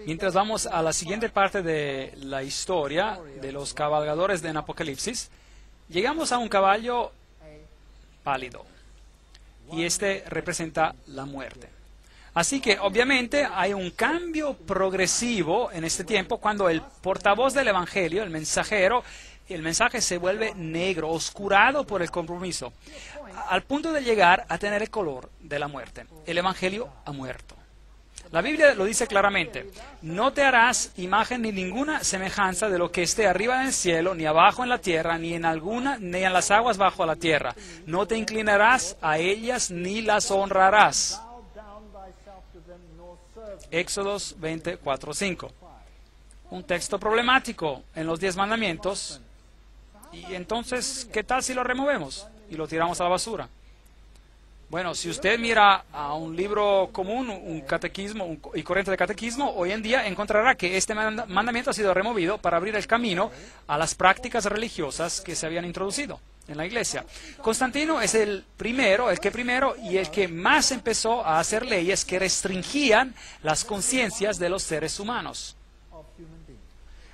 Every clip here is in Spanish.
Mientras vamos a la siguiente parte de la historia de los cabalgadores en Apocalipsis, llegamos a un caballo pálido, y este representa la muerte. Así que obviamente hay un cambio progresivo en este tiempo cuando el portavoz del Evangelio, el mensajero, el mensaje se vuelve negro, oscurado por el compromiso, al punto de llegar a tener el color de la muerte. El Evangelio ha muerto. La Biblia lo dice claramente: no te harás imagen ni ninguna semejanza de lo que esté arriba en el cielo, ni abajo en la tierra, ni en las aguas bajo la tierra. No te inclinarás a ellas ni las honrarás. Éxodos 24:5. Un texto problemático en los 10 mandamientos. Y entonces, ¿qué tal si lo removemos y lo tiramos a la basura? Bueno, si usted mira a un libro común, un catequismo y corriente de catequismo, hoy en día encontrará que este mandamiento ha sido removido para abrir el camino a las prácticas religiosas que se habían introducido en la iglesia. Constantino es el que primero y el que más empezó a hacer leyes que restringían las conciencias de los seres humanos.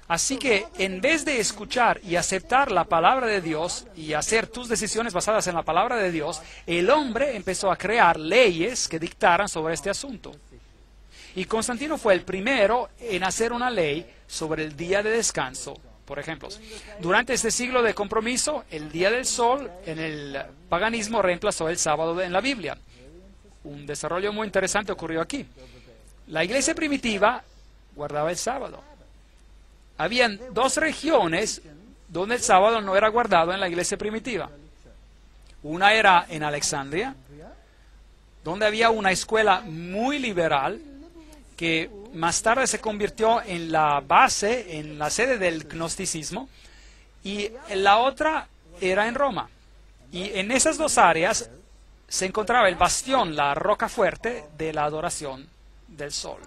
Así que en vez de escuchar y aceptar la palabra de Dios y hacer tus decisiones basadas en la palabra de Dios, el hombre empezó a crear leyes que dictaran sobre este asunto. Y Constantino fue el primero en hacer una ley sobre el día de descanso, por ejemplo. Durante este siglo de compromiso, el día del sol en el paganismo reemplazó el sábado en la Biblia. Un desarrollo muy interesante ocurrió aquí. La iglesia primitiva guardaba el sábado. Habían 2 regiones donde el sábado no era guardado en la iglesia primitiva. Una era en Alejandría, donde había una escuela muy liberal que más tarde se convirtió en la base, en la sede del gnosticismo, y la otra era en Roma. Y en esas 2 áreas se encontraba el bastión, la roca fuerte de la adoración del sol.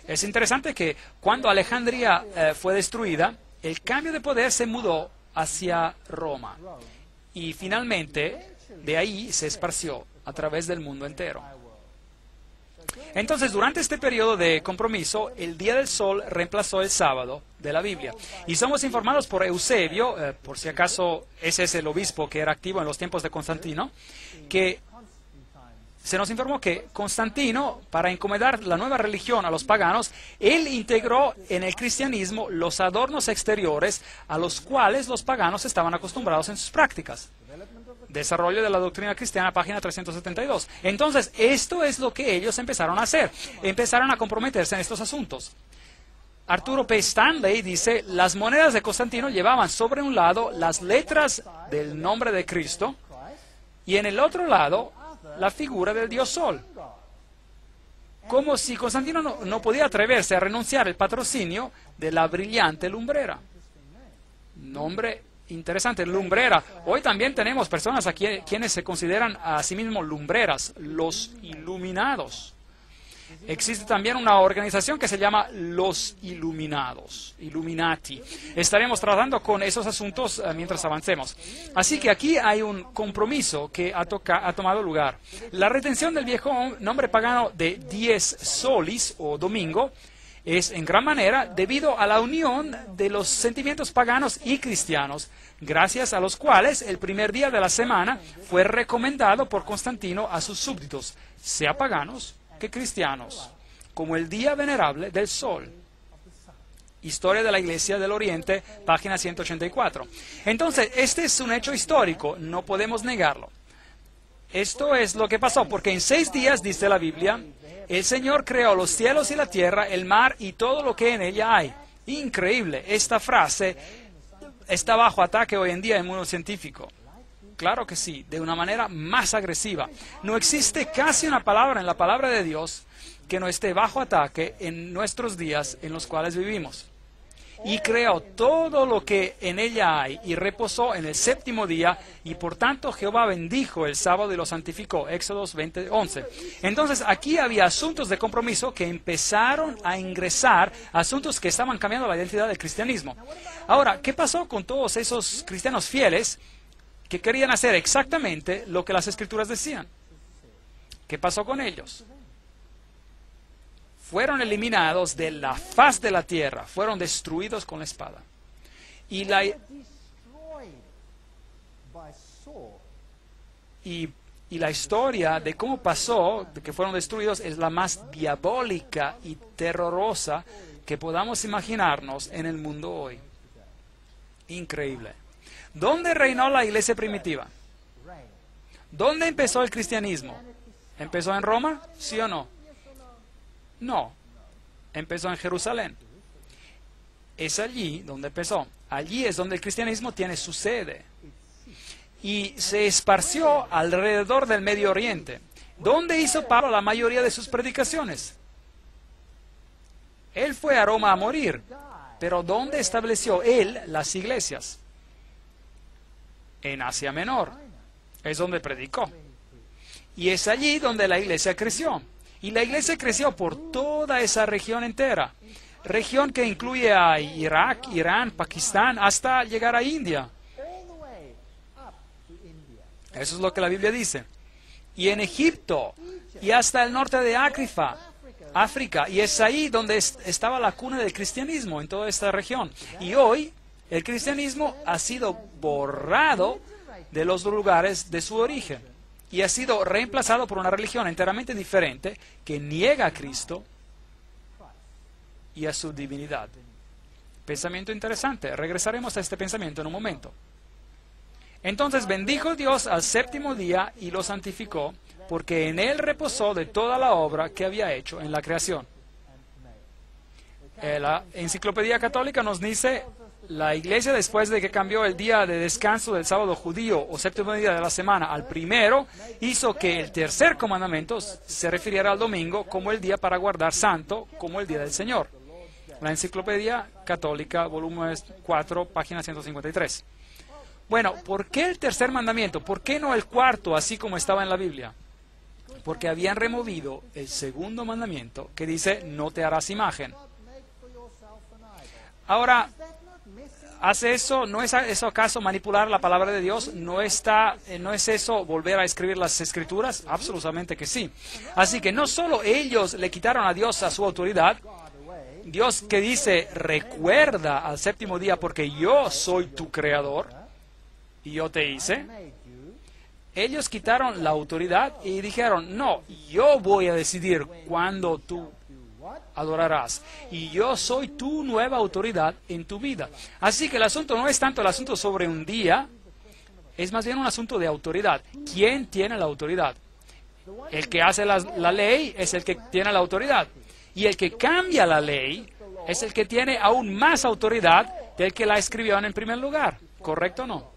Es interesante que cuando Alejandría fue destruida, el cambio de poder se mudó hacia Roma. Y finalmente, de ahí se esparció a través del mundo entero. Entonces, durante este periodo de compromiso, el día del sol reemplazó el sábado de la Biblia. Y somos informados por Eusebio, por si acaso ese es el obispo que era activo en los tiempos de Constantino, que se nos informó que Constantino, para encomendar la nueva religión a los paganos, él integró en el cristianismo los adornos exteriores a los cuales los paganos estaban acostumbrados en sus prácticas. Desarrollo de la doctrina cristiana, página 372. Entonces, esto es lo que ellos empezaron a hacer. Empezaron a comprometerse en estos asuntos. Arturo P. Stanley dice: las monedas de Constantino llevaban sobre un lado las letras del nombre de Cristo y en el otro lado la figura del dios Sol. Como si Constantino no podía atreverse a renunciar al patrocinio de la brillante lumbrera. Nombre interesante, lumbrera. Hoy también tenemos personas aquí quienes se consideran a sí mismos lumbreras, los iluminados. Existe también una organización que se llama Los Iluminados, Illuminati. Estaremos tratando con esos asuntos mientras avancemos. Así que aquí hay un compromiso que ha tomado lugar. La retención del viejo nombre pagano de 10 solis o domingo es en gran manera debido a la unión de los sentimientos paganos y cristianos, gracias a los cuales el primer día de la semana fue recomendado por Constantino a sus súbditos, sea paganos que cristianos, como el día venerable del sol. Historia de la Iglesia del Oriente, página 184. Entonces, este es un hecho histórico, no podemos negarlo. Esto es lo que pasó, porque en 6 días, dice la Biblia, el Señor creó los cielos y la tierra, el mar y todo lo que en ella hay. Increíble, esta frase está bajo ataque hoy en día en el mundo científico. Claro que sí, de una manera más agresiva. No existe casi una palabra en la palabra de Dios que no esté bajo ataque en nuestros días en los cuales vivimos. Y creó todo lo que en ella hay y reposó en el 7º día y por tanto Jehová bendijo el sábado y lo santificó. Éxodos 20:11. Entonces aquí había asuntos de compromiso que empezaron a ingresar, asuntos que estaban cambiando la identidad del cristianismo. Ahora, ¿qué pasó con todos esos cristianos fieles que querían hacer exactamente lo que las Escrituras decían? ¿Qué pasó con ellos? Fueron eliminados de la faz de la tierra, fueron destruidos con la espada. Y la historia de cómo pasó, de que fueron destruidos, es la más diabólica y terrorosa que podamos imaginarnos en el mundo hoy. Increíble. ¿Dónde reinó la iglesia primitiva? ¿Dónde empezó el cristianismo? ¿Empezó en Roma? ¿Sí o no? No. Empezó en Jerusalén. Es allí donde empezó. Allí es donde el cristianismo tiene su sede. Y se esparció alrededor del Medio Oriente. ¿Dónde hizo Pablo la mayoría de sus predicaciones? Él fue a Roma a morir. Pero ¿dónde estableció él las iglesias? En Asia Menor. Es donde predicó. Y es allí donde la iglesia creció. Y la iglesia creció por toda esa región entera. Región que incluye a Irak, Irán, Pakistán, hasta llegar a India. Eso es lo que la Biblia dice. Y en Egipto, y hasta el norte de África. Y es ahí donde estaba la cuna del cristianismo, en toda esta región. Y hoy, el cristianismo ha sido borrado de los lugares de su origen. Y ha sido reemplazado por una religión enteramente diferente que niega a Cristo y a su divinidad. Pensamiento interesante. Regresaremos a este pensamiento en un momento. Entonces bendijo Dios al 7º día y lo santificó, porque en él reposó de toda la obra que había hecho en la creación. La Enciclopedia Católica nos dice: la iglesia, después de que cambió el día de descanso del sábado judío o 7º día de la semana al primero, hizo que el tercer comandamiento se refiriera al domingo como el día para guardar santo, como el día del Señor. La Enciclopedia Católica, volumen 4, página 153. Bueno, ¿por qué el tercer mandamiento? ¿Por qué no el cuarto, así como estaba en la Biblia? Porque habían removido el segundo mandamiento que dice: no te harás imagen. Ahora, ¿hace eso? ¿No es eso acaso manipular la palabra de Dios? ¿No es eso volver a escribir las Escrituras? Absolutamente que sí. Así que no solo ellos le quitaron a Dios a su autoridad, Dios que dice: recuerda al 7º día porque yo soy tu creador y yo te hice. Ellos quitaron la autoridad y dijeron: no, yo voy a decidir cuándo tú adorarás. Y yo soy tu nueva autoridad en tu vida. Así que el asunto no es tanto el asunto sobre un día, es más bien un asunto de autoridad. ¿Quién tiene la autoridad? El que hace la ley es el que tiene la autoridad. Y el que cambia la ley es el que tiene aún más autoridad del que la escribió en el primer lugar. ¿Correcto o no?